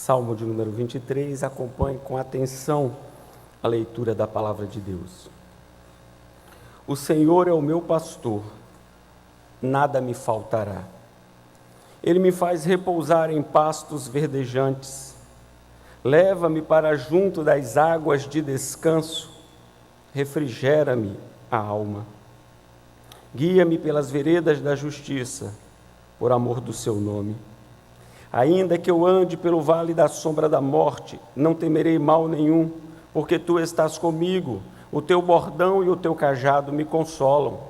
Salmo de número 23, acompanhe com atenção a leitura da palavra de Deus. O Senhor é o meu pastor, nada me faltará. Ele me faz repousar em pastos verdejantes, leva-me para junto das águas de descanso, refrigera-me a alma. Guia-me pelas veredas da justiça, por amor do seu nome. Ainda que eu ande pelo vale da sombra da morte, não temerei mal nenhum, porque tu estás comigo, o teu bordão e o teu cajado me consolam.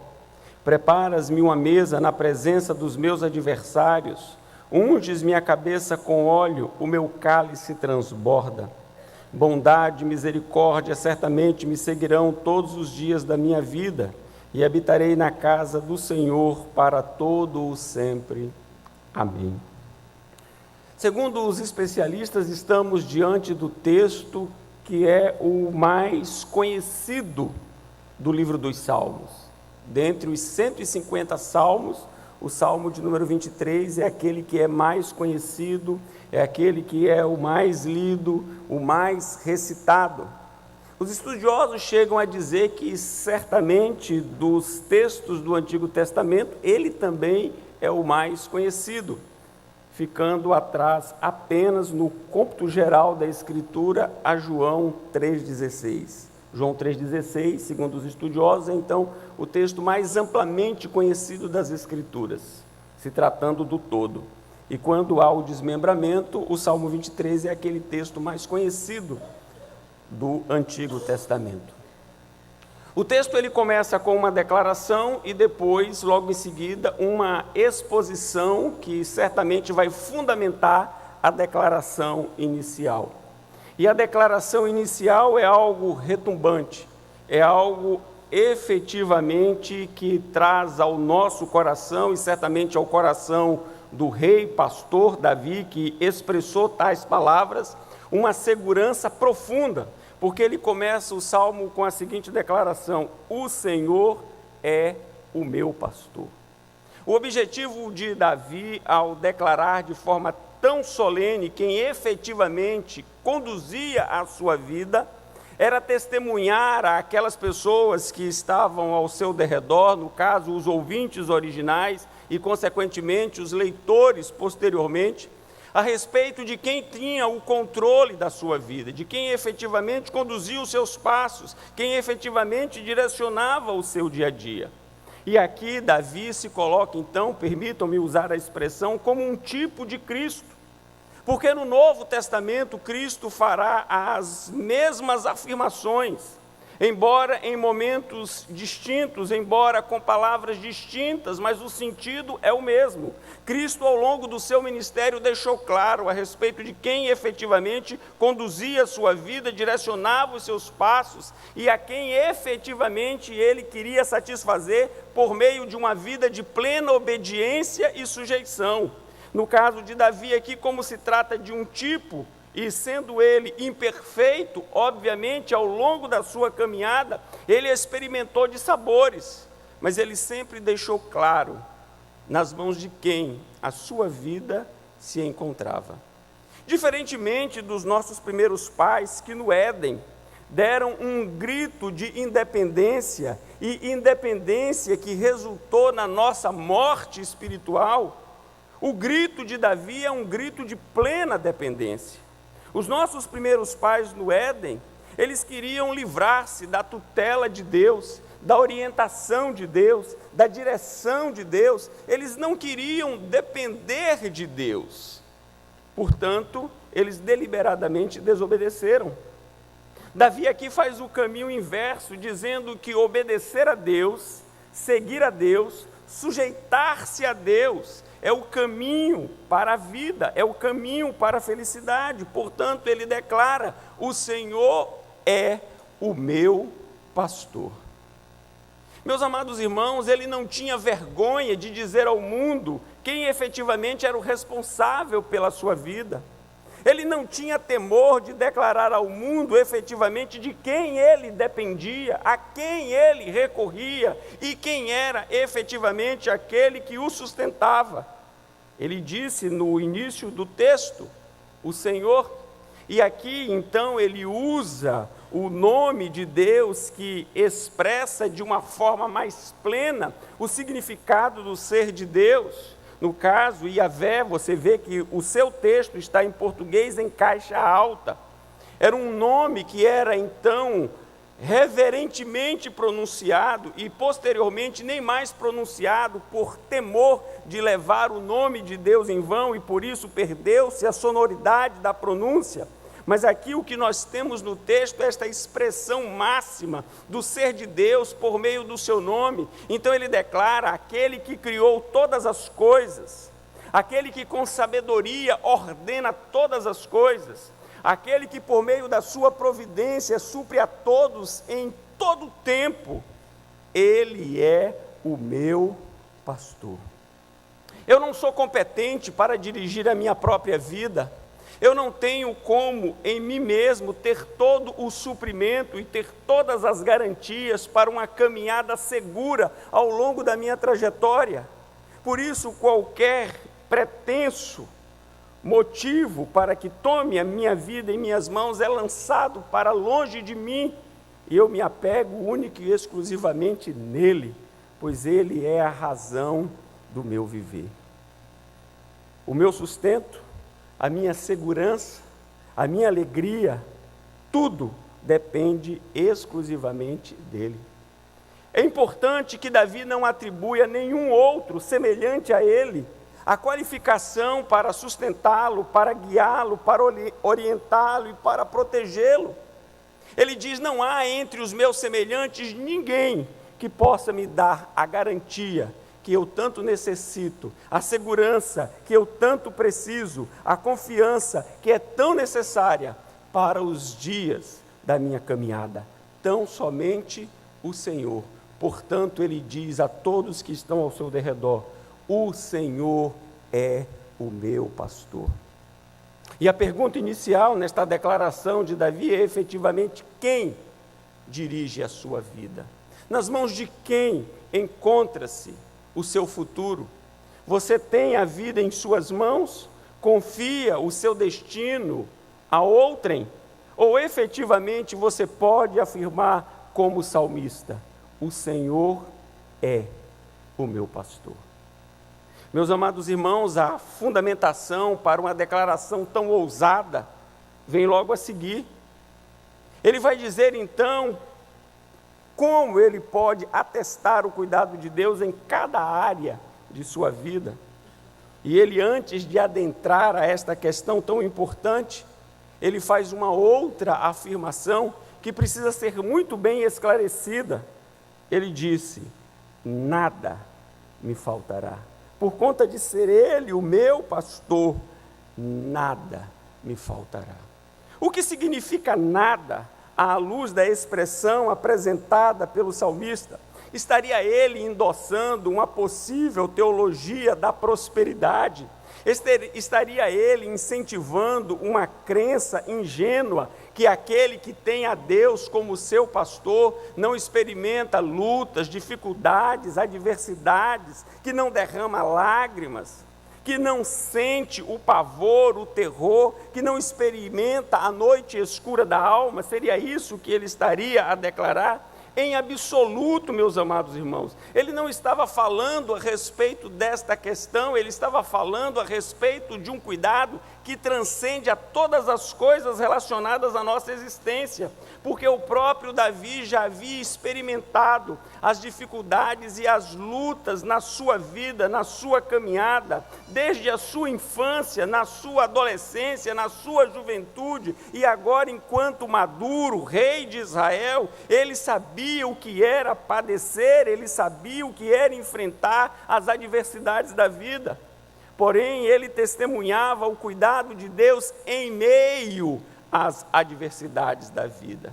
Preparas-me uma mesa na presença dos meus adversários, unges minha cabeça com óleo, o meu cálice transborda. Bondade e misericórdia certamente me seguirão todos os dias da minha vida, e habitarei na casa do Senhor para todo o sempre. Amém. Segundo os especialistas, estamos diante do texto que é o mais conhecido do livro dos Salmos. Dentre os 150 salmos, o Salmo de número 23 é aquele que é mais conhecido, é aquele que é o mais lido, o mais recitado. Os estudiosos chegam a dizer que, certamente, dos textos do Antigo Testamento, ele também é o mais conhecido, ficando atrás apenas no cômputo geral da Escritura a João 3,16. João 3,16, segundo os estudiosos, é então o texto mais amplamente conhecido das Escrituras, se tratando do todo. E quando há o desmembramento, o Salmo 23 é aquele texto mais conhecido do Antigo Testamento. O texto ele começa com uma declaração e depois, logo em seguida, uma exposição que certamente vai fundamentar a declaração inicial. E a declaração inicial é algo retumbante, é algo efetivamente que traz ao nosso coração e certamente ao coração do rei pastor Davi, que expressou tais palavras, uma segurança profunda, porque ele começa o salmo com a seguinte declaração: o Senhor é o meu pastor. O objetivo de Davi, ao declarar de forma tão solene quem efetivamente conduzia a sua vida, era testemunhar àquelas pessoas que estavam ao seu derredor, no caso, os ouvintes originais e, consequentemente, os leitores posteriormente, a respeito de quem tinha o controle da sua vida, de quem efetivamente conduzia os seus passos, quem efetivamente direcionava o seu dia a dia. E aqui Davi se coloca, então, permitam-me usar a expressão, como um tipo de Cristo, porque no Novo Testamento Cristo fará as mesmas afirmações, embora em momentos distintos, embora com palavras distintas, mas o sentido é o mesmo. Cristo, ao longo do seu ministério, deixou claro a respeito de quem efetivamente conduzia a sua vida, direcionava os seus passos e a quem efetivamente ele queria satisfazer por meio de uma vida de plena obediência e sujeição. No caso de Davi aqui, como se trata de um tipo, e sendo ele imperfeito, obviamente, ao longo da sua caminhada, ele experimentou de sabores, mas ele sempre deixou claro nas mãos de quem a sua vida se encontrava. Diferentemente dos nossos primeiros pais, que no Éden deram um grito de independência, e independência que resultou na nossa morte espiritual, o grito de Davi é um grito de plena dependência. Os nossos primeiros pais no Éden, eles queriam livrar-se da tutela de Deus, da orientação de Deus, da direção de Deus. Eles não queriam depender de Deus. Portanto, eles deliberadamente desobedeceram. Davi aqui faz o caminho inverso, dizendo que obedecer a Deus, seguir a Deus, sujeitar-se a Deus, é o caminho para a vida, é o caminho para a felicidade. Portanto, ele declara: o Senhor é o meu pastor. Meus amados irmãos, ele não tinha vergonha de dizer ao mundo quem efetivamente era o responsável pela sua vida. Ele não tinha temor de declarar ao mundo efetivamente de quem ele dependia, a quem ele recorria e quem era efetivamente aquele que o sustentava. Ele disse no início do texto o Senhor. E aqui, então, ele usa o nome de Deus que expressa de uma forma mais plena o significado do ser de Deus. No caso, Yahvé, você vê que o seu texto está em português em caixa alta. Era um nome que era, então, reverentemente pronunciado e, posteriormente, nem mais pronunciado por temor de levar o nome de Deus em vão, e por isso perdeu-se a sonoridade da pronúncia. Mas aqui o que nós temos no texto é esta expressão máxima do ser de Deus por meio do seu nome. Então ele declara: aquele que criou todas as coisas, aquele que com sabedoria ordena todas as coisas, aquele que por meio da sua providência supre a todos em todo tempo, ele é o meu pastor. Eu não sou competente para dirigir a minha própria vida. Eu não tenho como em mim mesmo ter todo o suprimento e ter todas as garantias para uma caminhada segura ao longo da minha trajetória. Por isso, qualquer pretenso motivo para que tome a minha vida em minhas mãos é lançado para longe de mim, e eu me apego única e exclusivamente nele, pois ele é a razão do meu viver. O meu sustento, a minha segurança, a minha alegria, tudo depende exclusivamente dele. É importante que Davi não atribua a nenhum outro semelhante a ele a qualificação para sustentá-lo, para guiá-lo, para orientá-lo e para protegê-lo. Ele diz: não há entre os meus semelhantes ninguém que possa me dar a garantia que eu tanto necessito, a segurança que eu tanto preciso, a confiança que é tão necessária para os dias da minha caminhada. Tão somente o Senhor. Portanto, ele diz a todos que estão ao seu derredor: o Senhor é o meu pastor. E a pergunta inicial nesta declaração de Davi é efetivamente: quem dirige a sua vida? Nas mãos de quem encontra-se o seu futuro? Você tem a vida em suas mãos? Confia o seu destino a outrem? Ou efetivamente você pode afirmar como salmista: o Senhor é o meu pastor? Meus amados irmãos, a fundamentação para uma declaração tão ousada vem logo a seguir. Ele vai dizer então como ele pode atestar o cuidado de Deus em cada área de sua vida. E ele, antes de adentrar a esta questão tão importante, ele faz uma outra afirmação que precisa ser muito bem esclarecida. Ele disse: nada me faltará. Por conta de ser ele o meu pastor, nada me faltará. O que significa nada? À luz da expressão apresentada pelo salmista, estaria ele endossando uma possível teologia da prosperidade? Estaria ele incentivando uma crença ingênua que aquele que tem a Deus como seu pastor não experimenta lutas, dificuldades, adversidades, que não derrama lágrimas, que não sente o pavor, o terror, que não experimenta a noite escura da alma? Seria isso que ele estaria a declarar? Em absoluto, meus amados irmãos. Ele não estava falando a respeito desta questão, ele estava falando a respeito de um cuidado que transcende a todas as coisas relacionadas à nossa existência, porque o próprio Davi já havia experimentado as dificuldades e as lutas na sua vida, na sua caminhada, desde a sua infância, na sua adolescência, na sua juventude, e agora, enquanto maduro, rei de Israel, ele sabia o que era padecer, ele sabia o que era enfrentar as adversidades da vida. Porém, ele testemunhava o cuidado de Deus em meio às adversidades da vida.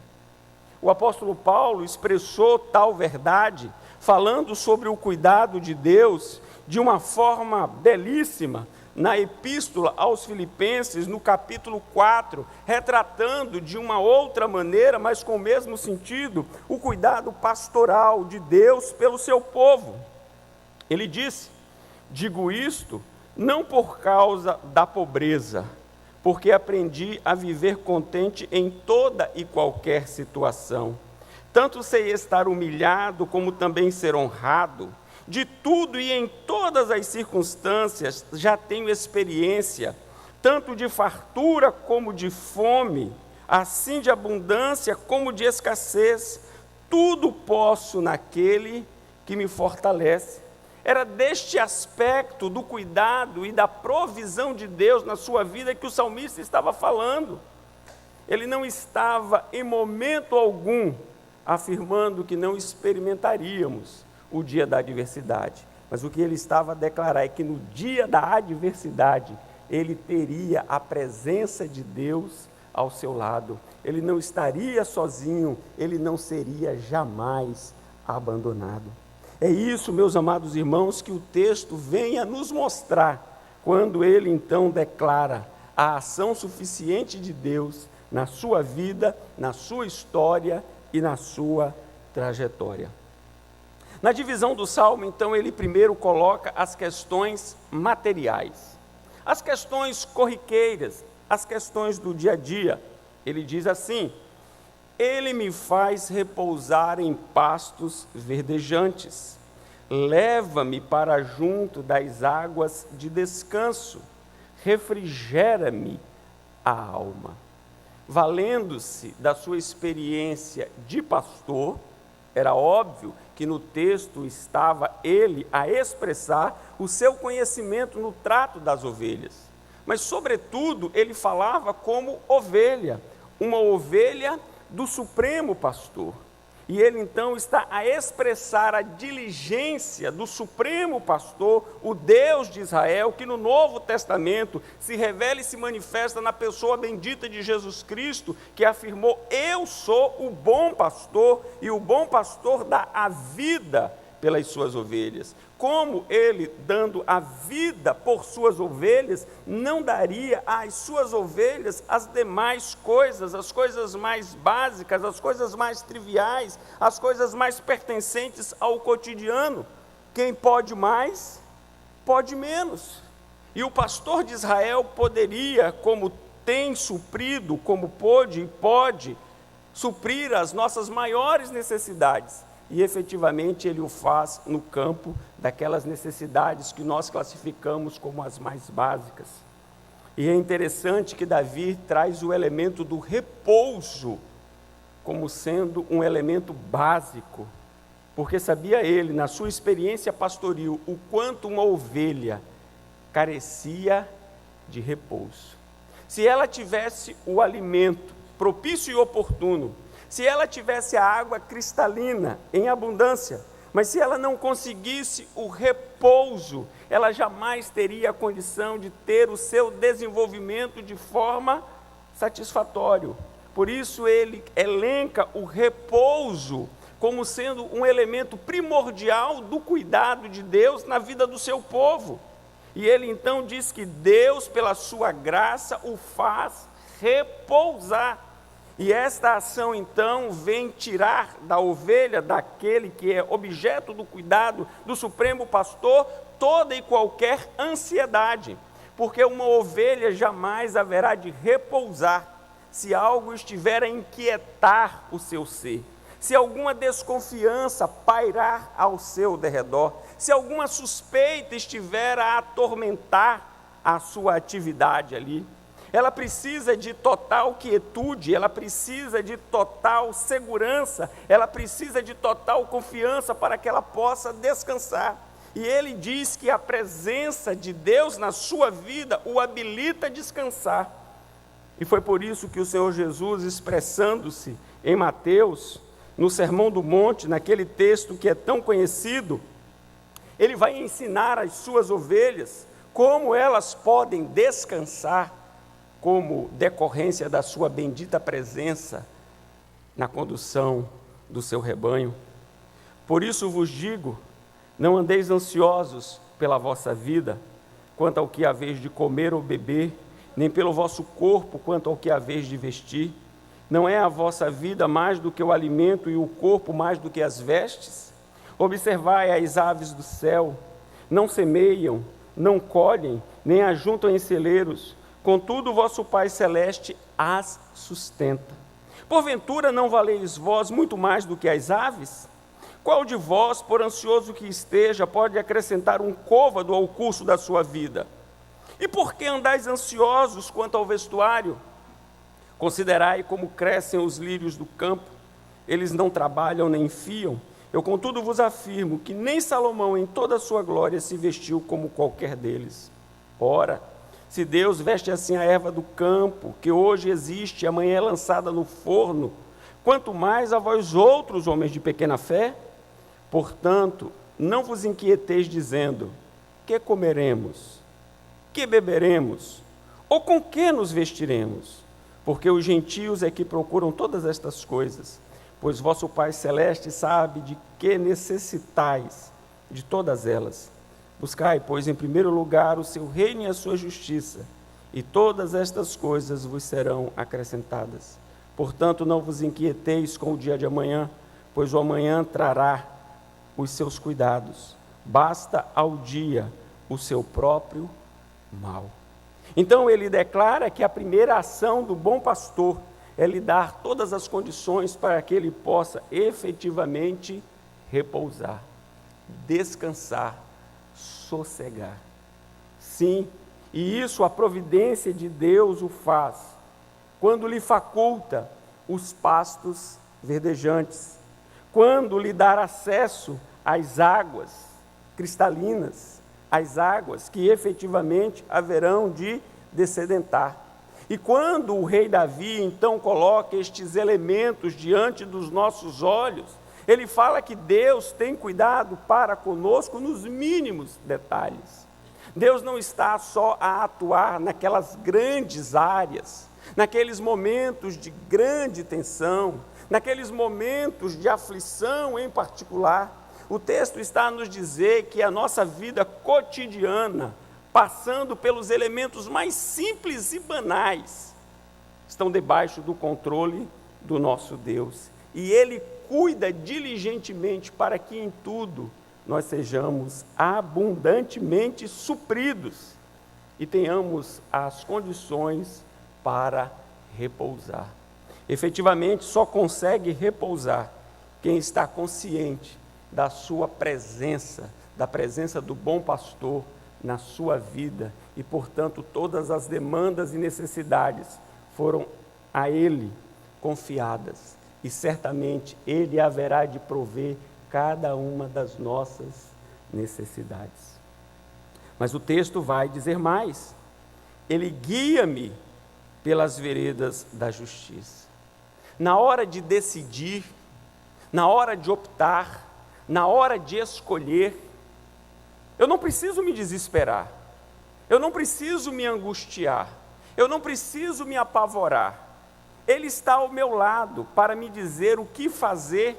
O apóstolo Paulo expressou tal verdade, falando sobre o cuidado de Deus de uma forma belíssima, na epístola aos Filipenses, no capítulo 4, retratando de uma outra maneira, mas com o mesmo sentido, o cuidado pastoral de Deus pelo seu povo. Ele disse: digo isto não por causa da pobreza, porque aprendi a viver contente em toda e qualquer situação. Tanto sei estar humilhado, como também ser honrado. De tudo e em todas as circunstâncias já tenho experiência, tanto de fartura como de fome, assim de abundância como de escassez. Tudo posso naquele que me fortalece. Era deste aspecto do cuidado e da provisão de Deus na sua vida que o salmista estava falando. Ele não estava em momento algum afirmando que não experimentaríamos o dia da adversidade, mas o que ele estava a declarar é que no dia da adversidade ele teria a presença de Deus ao seu lado. Ele não estaria sozinho, ele não seria jamais abandonado. É isso, meus amados irmãos, que o texto vem a nos mostrar, quando ele então declara a ação suficiente de Deus na sua vida, na sua história e na sua trajetória. Na divisão do Salmo, então, ele primeiro coloca as questões materiais, as questões corriqueiras, as questões do dia a dia. Ele diz assim: Ele me faz repousar em pastos verdejantes, leva-me para junto das águas de descanso, refrigera-me a alma. Valendo-se da sua experiência de pastor, era óbvio que no texto estava ele a expressar o seu conhecimento no trato das ovelhas, mas sobretudo ele falava como ovelha, uma ovelha do Supremo Pastor. E ele então está a expressar a diligência do Supremo Pastor, o Deus de Israel, que no Novo Testamento se revela e se manifesta na pessoa bendita de Jesus Cristo, que afirmou: eu sou o bom pastor, e o bom pastor dá a vida pelas suas ovelhas. Como ele, dando a vida por suas ovelhas, não daria às suas ovelhas as demais coisas, as coisas mais básicas, as coisas mais triviais, as coisas mais pertencentes ao cotidiano? Quem pode mais, pode menos. E o pastor de Israel poderia, como tem suprido, como pôde e pode, suprir as nossas maiores necessidades. E efetivamente ele o faz no campo daquelas necessidades que nós classificamos como as mais básicas. E é interessante que Davi traz o elemento do repouso como sendo um elemento básico, porque sabia ele, na sua experiência pastoril, o quanto uma ovelha carecia de repouso. Se ela tivesse o alimento propício e oportuno, se ela tivesse a água cristalina em abundância, mas se ela não conseguisse o repouso, ela jamais teria a condição de ter o seu desenvolvimento de forma satisfatória. Por isso ele elenca o repouso como sendo um elemento primordial do cuidado de Deus na vida do seu povo. E ele então diz que Deus, pela sua graça, o faz repousar. E esta ação, então, vem tirar da ovelha, daquele que é objeto do cuidado do Supremo Pastor, toda e qualquer ansiedade, porque uma ovelha jamais haverá de repousar se algo estiver a inquietar o seu ser, se alguma desconfiança pairar ao seu derredor, se alguma suspeita estiver a atormentar a sua atividade ali. Ela precisa de total quietude, ela precisa de total segurança, ela precisa de total confiança para que ela possa descansar. E ele diz que a presença de Deus na sua vida o habilita a descansar. E foi por isso que o Senhor Jesus, expressando-se em Mateus, no Sermão do Monte, naquele texto que é tão conhecido, ele vai ensinar às suas ovelhas como elas podem descansar, como decorrência da sua bendita presença na condução do seu rebanho. Por isso vos digo, não andeis ansiosos pela vossa vida, quanto ao que haveis de comer ou beber, nem pelo vosso corpo, quanto ao que haveis de vestir. Não é a vossa vida mais do que o alimento e o corpo mais do que as vestes? Observai as aves do céu, não semeiam, não colhem, nem ajuntam em celeiros, contudo vosso Pai Celeste as sustenta. Porventura não valeis vós muito mais do que as aves? Qual de vós, por ansioso que esteja, pode acrescentar um côvado ao curso da sua vida? E por que andais ansiosos quanto ao vestuário? Considerai como crescem os lírios do campo, eles não trabalham nem fiam. Eu, contudo, vos afirmo que nem Salomão, em toda a sua glória, se vestiu como qualquer deles. Ora, se Deus veste assim a erva do campo, que hoje existe e amanhã é lançada no forno, quanto mais a vós outros, homens de pequena fé? Portanto, não vos inquieteis dizendo, que comeremos? Que beberemos? Ou com que nos vestiremos? Porque os gentios é que procuram todas estas coisas, pois vosso Pai Celeste sabe de que necessitais de todas elas. Buscai, pois, em primeiro lugar o seu reino e a sua justiça, e todas estas coisas vos serão acrescentadas. Portanto, não vos inquieteis com o dia de amanhã, pois o amanhã trará os seus cuidados. Basta ao dia o seu próprio mal. Então ele declara que a primeira ação do bom pastor é lhe dar todas as condições para que ele possa efetivamente repousar, descansar, sossegar. Sim, e isso a providência de Deus o faz, quando lhe faculta os pastos verdejantes, quando lhe dar acesso às águas cristalinas, as águas que efetivamente haverão de descedentar. E quando o rei Davi, então, coloca estes elementos diante dos nossos olhos, ele fala que Deus tem cuidado para conosco nos mínimos detalhes. Deus não está só a atuar naquelas grandes áreas, naqueles momentos de grande tensão, naqueles momentos de aflição em particular. O texto está a nos dizer que a nossa vida cotidiana, passando pelos elementos mais simples e banais, estão debaixo do controle do nosso Deus. E Ele cuida diligentemente para que em tudo nós sejamos abundantemente supridos e tenhamos as condições para repousar. Efetivamente, só consegue repousar quem está consciente da sua presença, da presença do bom pastor na sua vida, e portanto todas as demandas e necessidades foram a Ele confiadas, e certamente Ele haverá de prover cada uma das nossas necessidades. Mas o texto vai dizer mais: Ele guia-me pelas veredas da justiça. Na hora de decidir, na hora de optar, na hora de escolher, eu não preciso me desesperar, eu não preciso me angustiar, eu não preciso me apavorar. Ele está ao meu lado para me dizer o que fazer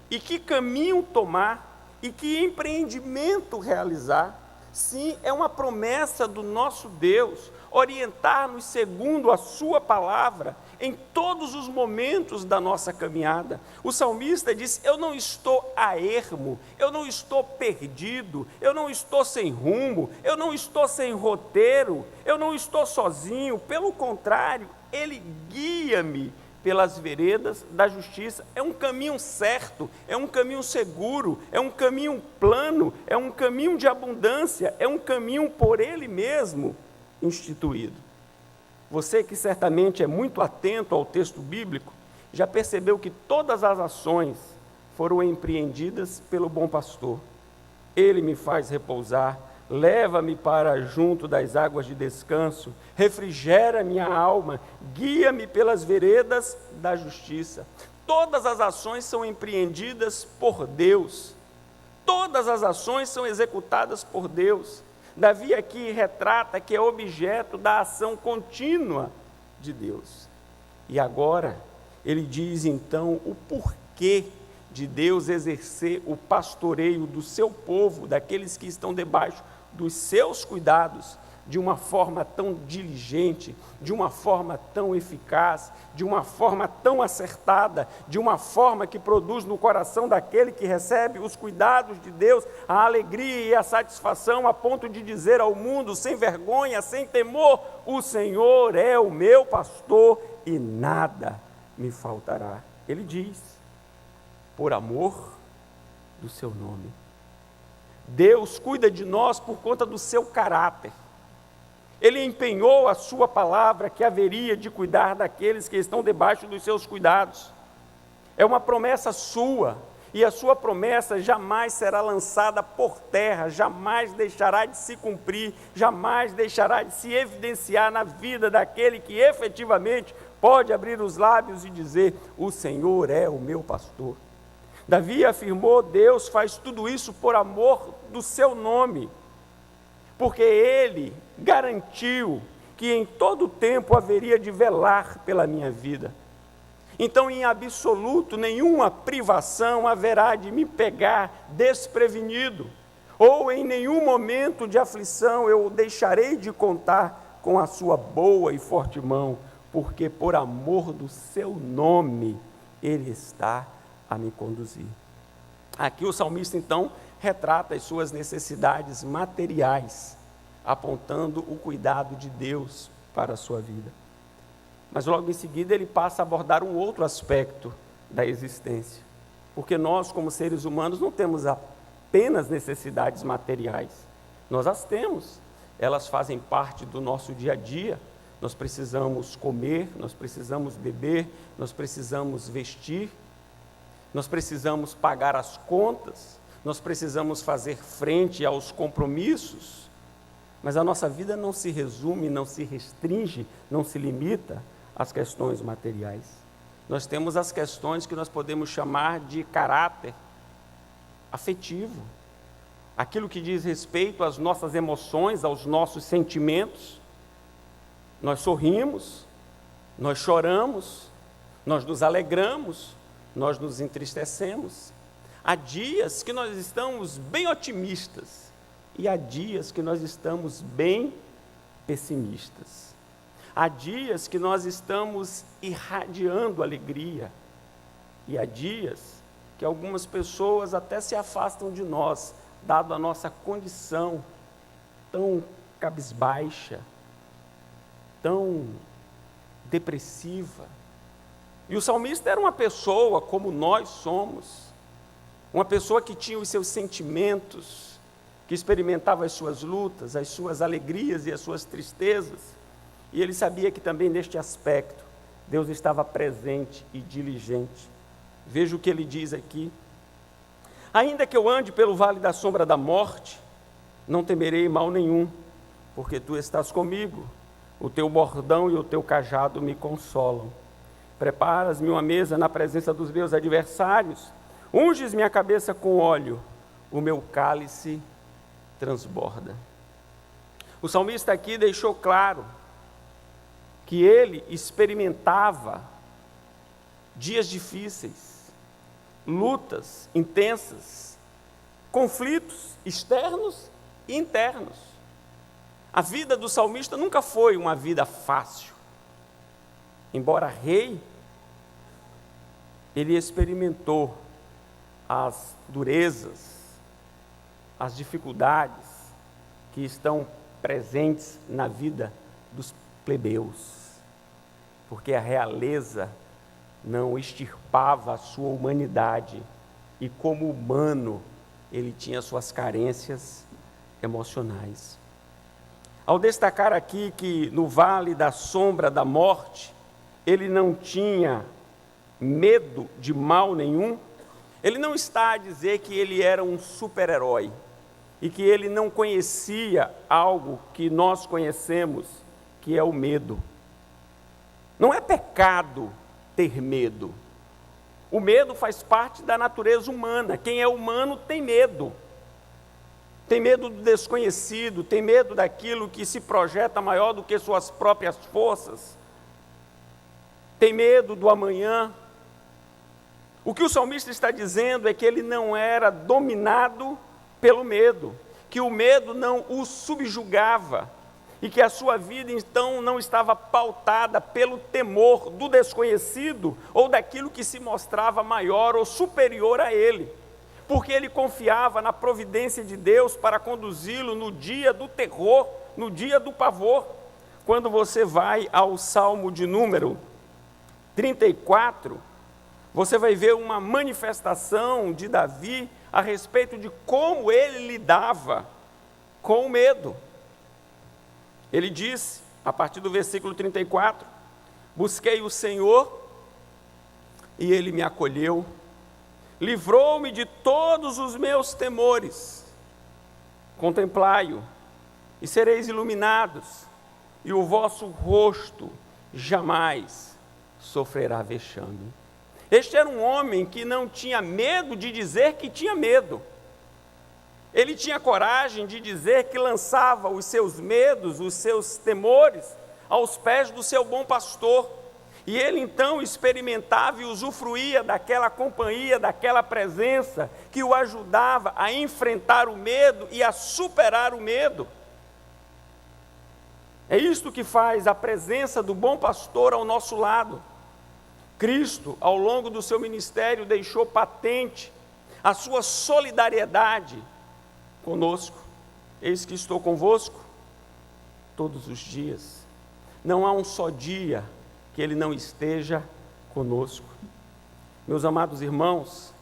e que caminho tomar e que empreendimento realizar. Sim, é uma promessa do nosso Deus orientar-nos segundo a sua palavra em todos os momentos da nossa caminhada. O salmista diz: eu não estou a ermo, eu não estou perdido, eu não estou sem rumo, eu não estou sem roteiro, eu não estou sozinho. Pelo contrário, Ele guia-me pelas veredas da justiça. É um caminho certo, é um caminho seguro, é um caminho plano, é um caminho de abundância, é um caminho por Ele mesmo instituído. Você que certamente é muito atento ao texto bíblico, já percebeu que todas as ações foram empreendidas pelo bom pastor. Ele me faz repousar, leva-me para junto das águas de descanso, refrigera minha alma, guia-me pelas veredas da justiça. Todas as ações são empreendidas por Deus, todas as ações são executadas por Deus. Davi aqui retrata que é objeto da ação contínua de Deus. E agora, ele diz então o porquê de Deus exercer o pastoreio do seu povo, daqueles que estão debaixo dos seus cuidados, de uma forma tão diligente, de uma forma tão eficaz, de uma forma tão acertada, de uma forma que produz no coração daquele que recebe os cuidados de Deus, a alegria e a satisfação, a ponto de dizer ao mundo, sem vergonha, sem temor: o Senhor é o meu pastor e nada me faltará. Ele diz, por amor do seu nome. Deus cuida de nós por conta do seu caráter. Ele empenhou a sua palavra que haveria de cuidar daqueles que estão debaixo dos seus cuidados. É uma promessa sua, e a sua promessa jamais será lançada por terra, jamais deixará de se cumprir, jamais deixará de se evidenciar na vida daquele que efetivamente pode abrir os lábios e dizer: o Senhor é o meu pastor. Davi afirmou: Deus faz tudo isso por amor do seu nome, porque Ele garantiu que em todo tempo haveria de velar pela minha vida. Então, em absoluto, nenhuma privação haverá de me pegar desprevenido, ou em nenhum momento de aflição eu deixarei de contar com a sua boa e forte mão, porque por amor do seu nome Ele está a me conduzir. Aqui o salmista, então, retrata as suas necessidades materiais, apontando o cuidado de Deus para a sua vida. Mas logo em seguida ele passa a abordar um outro aspecto da existência, porque nós, como seres humanos, não temos apenas necessidades materiais, nós as temos, elas fazem parte do nosso dia a dia. Nós precisamos comer, nós precisamos beber, nós precisamos vestir, nós precisamos pagar as contas, nós precisamos fazer frente aos compromissos. Mas a nossa vida não se resume, não se restringe, não se limita às questões materiais. Nós temos as questões que nós podemos chamar de caráter afetivo, aquilo que diz respeito às nossas emoções, aos nossos sentimentos. Nós sorrimos, nós choramos, nós nos alegramos, nós nos entristecemos. Há dias que nós estamos bem otimistas e há dias que nós estamos bem pessimistas. Há dias que nós estamos irradiando alegria e há dias que algumas pessoas até se afastam de nós, dado a nossa condição tão cabisbaixa, tão depressiva. E o salmista era uma pessoa como nós somos, uma pessoa que tinha os seus sentimentos, que experimentava as suas lutas, as suas alegrias e as suas tristezas, e ele sabia que também neste aspecto Deus estava presente e diligente. Veja o que ele diz aqui: ainda que eu ande pelo vale da sombra da morte, não temerei mal nenhum, porque tu estás comigo, o teu bordão e o teu cajado me consolam. Preparas-me uma mesa na presença dos meus adversários, unges minha cabeça com óleo, o meu cálice transborda. O salmista aqui deixou claro que ele experimentava dias difíceis, lutas intensas, conflitos externos e internos. A vida do salmista nunca foi uma vida fácil. Embora rei, ele experimentou as durezas, as dificuldades que estão presentes na vida dos plebeus, porque a realeza não extirpava a sua humanidade, e como humano, ele tinha suas carências emocionais. Ao destacar aqui que no vale da sombra da morte, ele não tinha medo de mal nenhum, ele não está a dizer que ele era um super-herói, e que ele não conhecia algo que nós conhecemos, que é o medo. Não é pecado ter medo. O medo faz parte da natureza humana. Quem é humano tem medo. Tem medo do desconhecido, tem medo daquilo que se projeta maior do que suas próprias forças. Tem medo do amanhã. O que o salmista está dizendo é que ele não era dominado pelo medo, que o medo não o subjugava, e que a sua vida então não estava pautada pelo temor do desconhecido ou daquilo que se mostrava maior ou superior a ele, porque ele confiava na providência de Deus para conduzi-lo no dia do terror, no dia do pavor. Quando você vai ao Salmo de número 34, você vai ver uma manifestação de Davi a respeito de como ele lidava com o medo. Ele disse, a partir do versículo 34, busquei o Senhor e ele me acolheu, livrou-me de todos os meus temores. Contemplai-o e sereis iluminados, e o vosso rosto jamais sofrerá vexame. Este era um homem que não tinha medo de dizer que tinha medo. Ele tinha coragem de dizer que lançava os seus medos, os seus temores, aos pés do seu bom pastor. E ele então experimentava e usufruía daquela companhia, daquela presença que o ajudava a enfrentar o medo e a superar o medo. É isto que faz a presença do bom pastor ao nosso lado. Cristo, ao longo do seu ministério, deixou patente a sua solidariedade conosco. Eis que estou convosco todos os dias. Não há um só dia que ele não esteja conosco. Meus amados irmãos,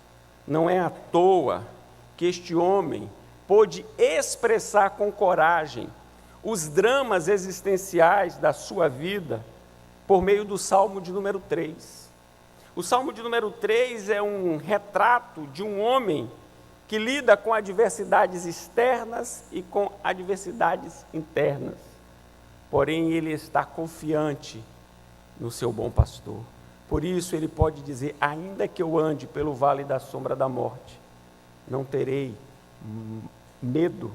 não é à toa que este homem pôde expressar com coragem os dramas existenciais da sua vida por meio do Salmo de número 3. O Salmo de número 3 é um retrato de um homem que lida com adversidades externas e com adversidades internas. Porém, ele está confiante no seu bom pastor. Por isso ele pode dizer, ainda que eu ande pelo vale da sombra da morte, não terei medo,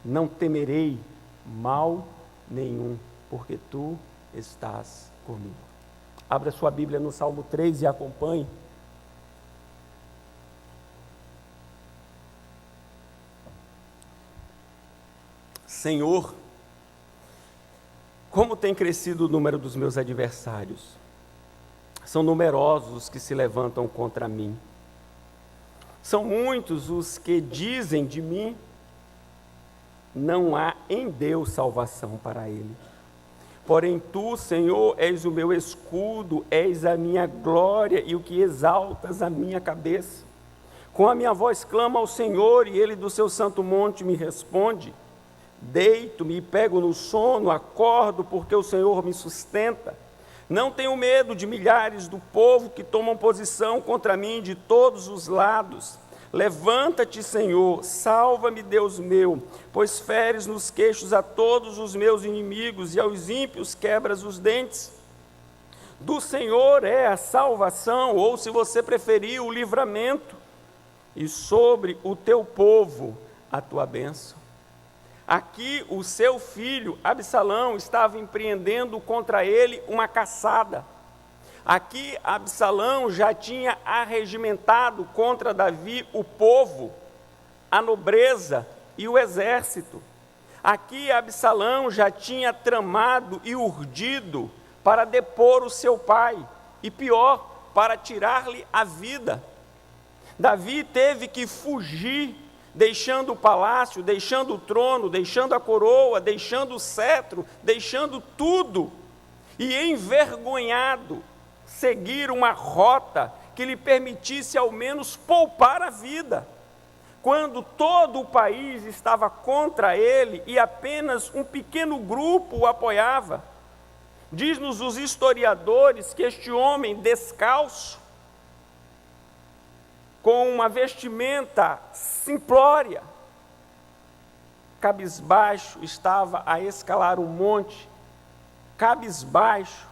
não temerei mal nenhum, porque tu estás comigo. Abra sua Bíblia no Salmo 3 e acompanhe. Senhor, como tem crescido o número dos meus adversários? São numerosos os que se levantam contra mim. São muitos os que dizem de mim, não há em Deus salvação para ele. Porém tu, Senhor, és o meu escudo, és a minha glória e o que exaltas a minha cabeça. Com a minha voz clamo ao Senhor e ele do seu santo monte me responde. Deito-me e pego no sono, acordo porque o Senhor me sustenta. Não tenho medo de milhares do povo que tomam posição contra mim de todos os lados. Levanta-te, Senhor, salva-me, Deus meu, pois feres nos queixos a todos os meus inimigos e aos ímpios quebras os dentes. Do Senhor é a salvação, ou se você preferir, o livramento, e sobre o teu povo a tua bênção. Aqui o seu filho, Absalão, estava empreendendo contra ele uma caçada. Aqui Absalão já tinha arregimentado contra Davi o povo, a nobreza e o exército. Aqui Absalão já tinha tramado e urdido para depor o seu pai, e pior, para tirar-lhe a vida. Davi teve que fugir, deixando o palácio, deixando o trono, deixando a coroa, deixando o cetro, deixando tudo, e envergonhado, seguir uma rota que lhe permitisse ao menos poupar a vida, quando todo o país estava contra ele e apenas um pequeno grupo o apoiava. Diz-nos os historiadores que este homem descalço, com uma vestimenta simplória, cabisbaixo, estava a escalar um monte, cabisbaixo,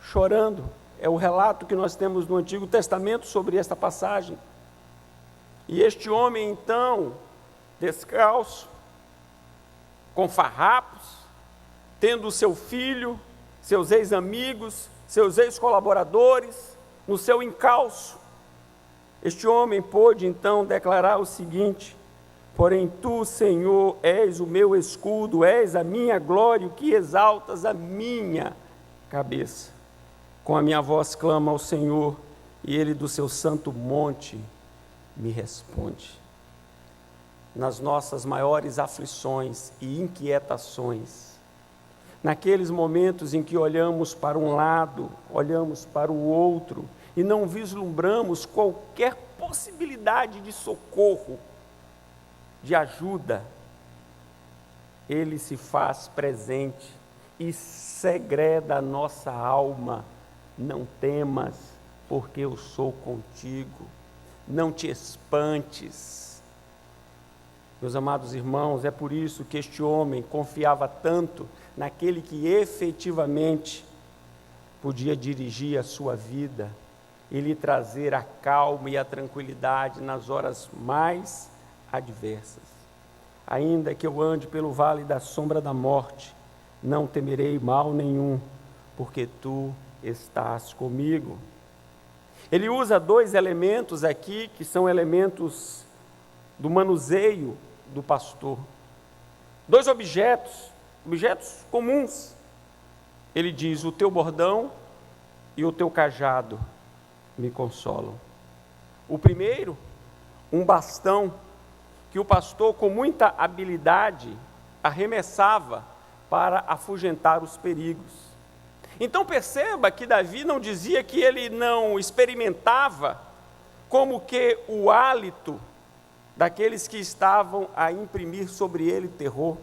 chorando. É o relato que nós temos no Antigo Testamento sobre esta passagem. E este homem, então, descalço, com farrapos, tendo seu filho, seus ex-amigos, seus ex-colaboradores, no seu encalço, este homem pôde então declarar o seguinte: Porém tu, Senhor, és o meu escudo, és a minha glória, o que exaltas a minha cabeça. Com a minha voz clamo ao Senhor, e Ele do seu santo monte me responde. Nas nossas maiores aflições e inquietações, naqueles momentos em que olhamos para um lado, olhamos para o outro, e não vislumbramos qualquer possibilidade de socorro, de ajuda, Ele se faz presente e segreda a nossa alma. Não temas, porque eu sou contigo. Não te espantes. Meus amados irmãos, é por isso que este homem confiava tanto naquele que efetivamente podia dirigir a sua vida e lhe trazer a calma e a tranquilidade nas horas mais adversas. Ainda que eu ande pelo vale da sombra da morte, não temerei mal nenhum, porque tu estás comigo. Ele usa dois elementos aqui, que são elementos do manuseio do pastor. Dois objetos comuns. Ele diz: o teu bordão e o teu cajado me consolam. O primeiro, um bastão, que o pastor, com muita habilidade, arremessava para afugentar os perigos. Então perceba que Davi não dizia que ele não experimentava como que o hálito daqueles que estavam a imprimir sobre ele terror.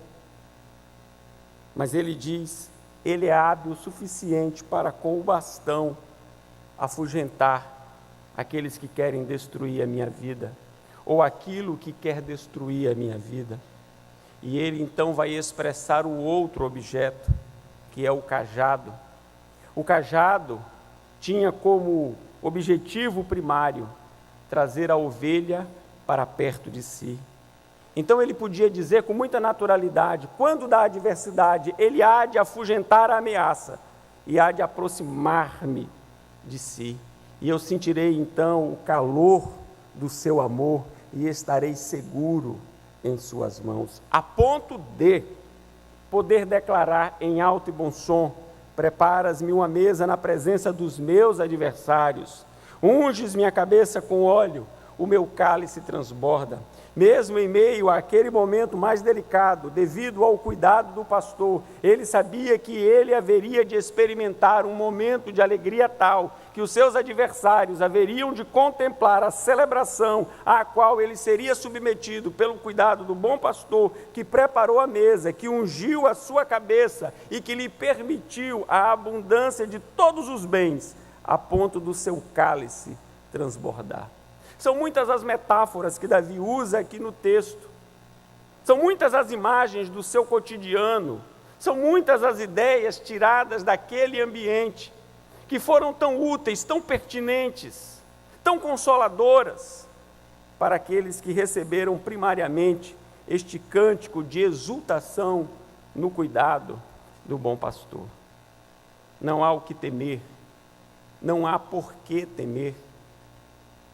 Mas ele diz, ele é hábil o suficiente para com o bastão afugentar aqueles que querem destruir a minha vida, ou aquilo que quer destruir a minha vida. E ele então vai expressar o outro objeto, que é o cajado. O cajado tinha como objetivo primário trazer a ovelha para perto de si. Então ele podia dizer com muita naturalidade, quando da adversidade, ele há de afugentar a ameaça e há de aproximar-me de si. E eu sentirei então o calor do seu amor e estarei seguro em suas mãos, a ponto de poder declarar em alto e bom som: preparas-me uma mesa na presença dos meus adversários, unges minha cabeça com óleo, o meu cálice transborda. Mesmo em meio àquele momento mais delicado, devido ao cuidado do pastor, ele sabia que ele haveria de experimentar um momento de alegria tal, que os seus adversários haveriam de contemplar a celebração à qual ele seria submetido pelo cuidado do bom pastor, que preparou a mesa, que ungiu a sua cabeça e que lhe permitiu a abundância de todos os bens, a ponto do seu cálice transbordar. São muitas as metáforas que Davi usa aqui no texto, são muitas as imagens do seu cotidiano, são muitas as ideias tiradas daquele ambiente, que foram tão úteis, tão pertinentes, tão consoladoras, para aqueles que receberam primariamente este cântico de exultação no cuidado do bom pastor. Não há o que temer, não há por que temer.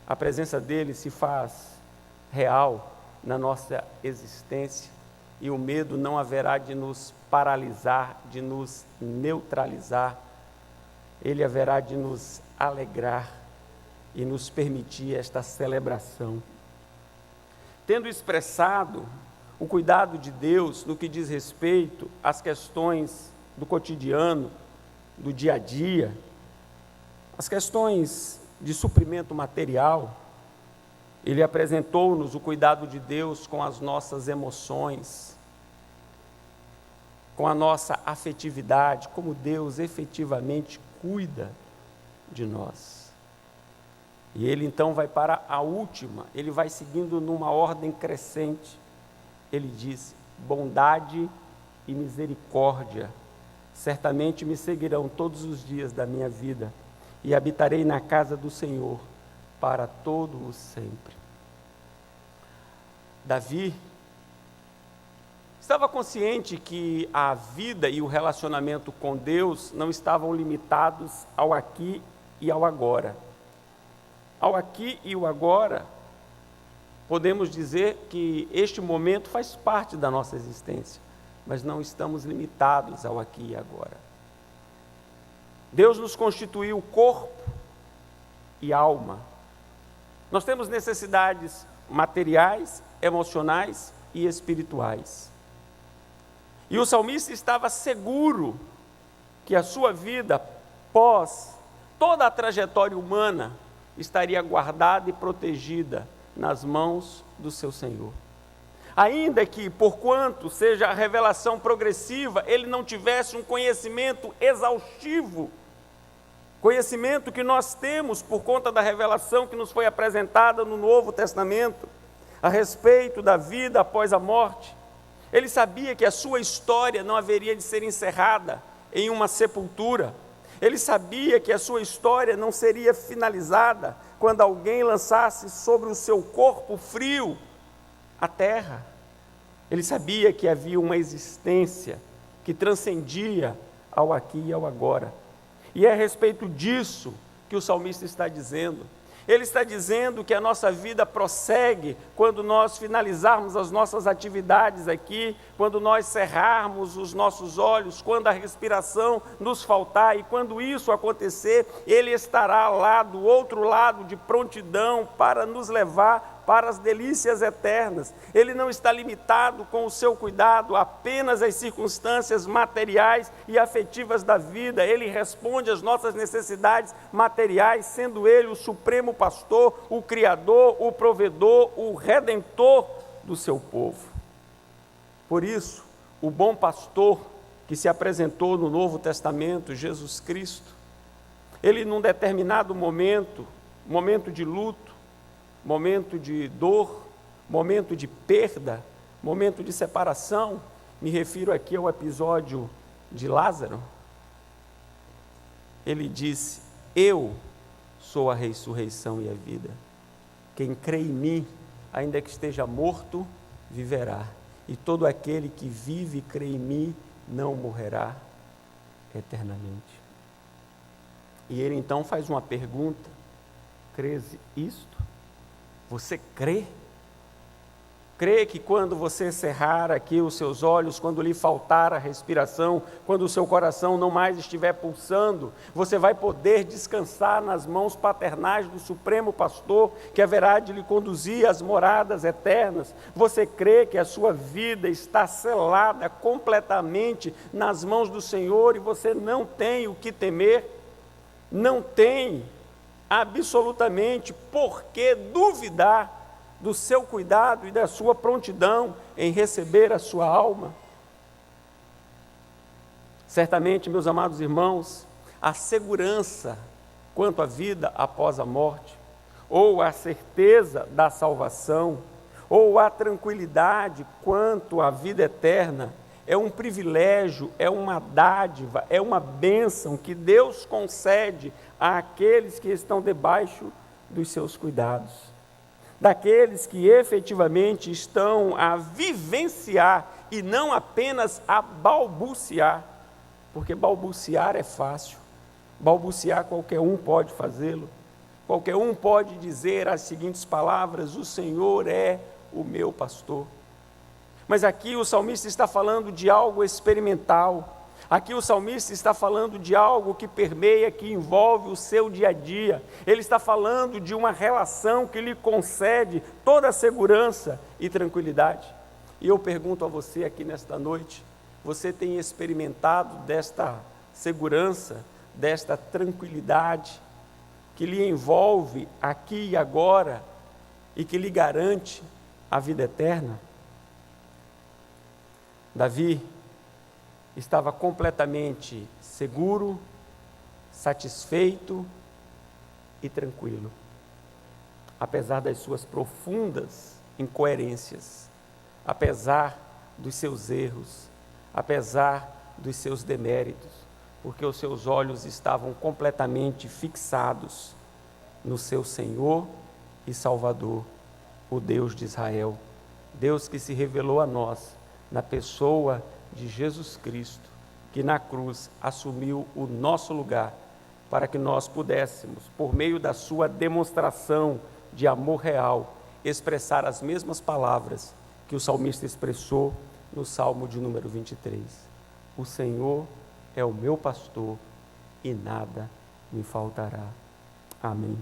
A presença dele se faz real na nossa existência e o medo não haverá de nos paralisar, de nos neutralizar. Ele haverá de nos alegrar e nos permitir esta celebração. Tendo expressado o cuidado de Deus no que diz respeito às questões do cotidiano, do dia a dia, as questões de suprimento material, ele apresentou-nos o cuidado de Deus com as nossas emoções, com a nossa afetividade, como Deus efetivamente cuida de nós. E ele então vai para a última, ele vai seguindo numa ordem crescente. Ele diz: bondade e misericórdia certamente me seguirão todos os dias da minha vida, e habitarei na casa do Senhor para todo o sempre. Davi estava consciente que a vida e o relacionamento com Deus não estavam limitados ao aqui e ao agora. Ao aqui e o agora podemos dizer que este momento faz parte da nossa existência, mas não estamos limitados ao aqui e agora. Deus nos constituiu corpo e alma. Nós temos necessidades materiais, emocionais e espirituais. E o salmista estava seguro que a sua vida, pós toda a trajetória humana, estaria guardada e protegida nas mãos do seu Senhor. Ainda que, porquanto seja a revelação progressiva, ele não tivesse um conhecimento exaustivo, conhecimento que nós temos por conta da revelação que nos foi apresentada no Novo Testamento, a respeito da vida após a morte. Ele sabia que a sua história não haveria de ser encerrada em uma sepultura. Ele sabia que a sua história não seria finalizada quando alguém lançasse sobre o seu corpo frio a terra. Ele sabia que havia uma existência que transcendia ao aqui e ao agora. E é a respeito disso que o salmista está dizendo. Ele está dizendo que a nossa vida prossegue quando nós finalizarmos as nossas atividades aqui, quando nós cerrarmos os nossos olhos, quando a respiração nos faltar, e quando isso acontecer, Ele estará lá do outro lado de prontidão para nos levar para as delícias eternas. Ele não está limitado com o seu cuidado apenas às circunstâncias materiais e afetivas da vida. Ele responde às nossas necessidades materiais, sendo Ele o supremo pastor, o criador, o provedor, o redentor do seu povo. Por isso, o bom pastor que se apresentou no Novo Testamento, Jesus Cristo, ele num determinado momento de luto, momento de dor, momento de perda, momento de separação, me refiro aqui ao episódio de Lázaro, ele disse: eu sou a ressurreição e a vida, quem crê em mim, ainda que esteja morto, viverá, e todo aquele que vive e crê em mim, não morrerá eternamente. E ele então faz uma pergunta: crês isto? Você crê? Crê que quando você cerrar aqui os seus olhos, quando lhe faltar a respiração, quando o seu coração não mais estiver pulsando, você vai poder descansar nas mãos paternais do Supremo Pastor, que haverá de lhe conduzir às moradas eternas? Você crê que a sua vida está selada completamente nas mãos do Senhor e você não tem o que temer? Não tem absolutamente por que duvidar do seu cuidado e da sua prontidão em receber a sua alma? Certamente, meus amados irmãos, a segurança quanto à vida após a morte, ou a certeza da salvação, ou a tranquilidade quanto à vida eterna, é um privilégio, é uma dádiva, é uma bênção que Deus concede àqueles que estão debaixo dos seus cuidados, daqueles que efetivamente estão a vivenciar e não apenas a balbuciar, porque balbuciar é fácil, balbuciar qualquer um pode fazê-lo, qualquer um pode dizer as seguintes palavras: o Senhor é o meu pastor. Mas aqui o salmista está falando de algo experimental. Aqui o salmista está falando de algo que permeia, que envolve o seu dia a dia. Ele está falando de uma relação que lhe concede toda a segurança e tranquilidade. E eu pergunto a você aqui nesta noite: você tem experimentado desta segurança, desta tranquilidade que lhe envolve aqui e agora e que lhe garante a vida eterna? Davi estava completamente seguro, satisfeito e tranquilo, apesar das suas profundas incoerências, apesar dos seus erros, apesar dos seus deméritos, porque os seus olhos estavam completamente fixados no seu Senhor e Salvador, o Deus de Israel, Deus que se revelou a nós na pessoa de Jesus Cristo, que na cruz assumiu o nosso lugar, para que nós pudéssemos, por meio da sua demonstração de amor real, expressar as mesmas palavras que o salmista expressou no Salmo de número 23. O Senhor é o meu pastor e nada me faltará. Amém.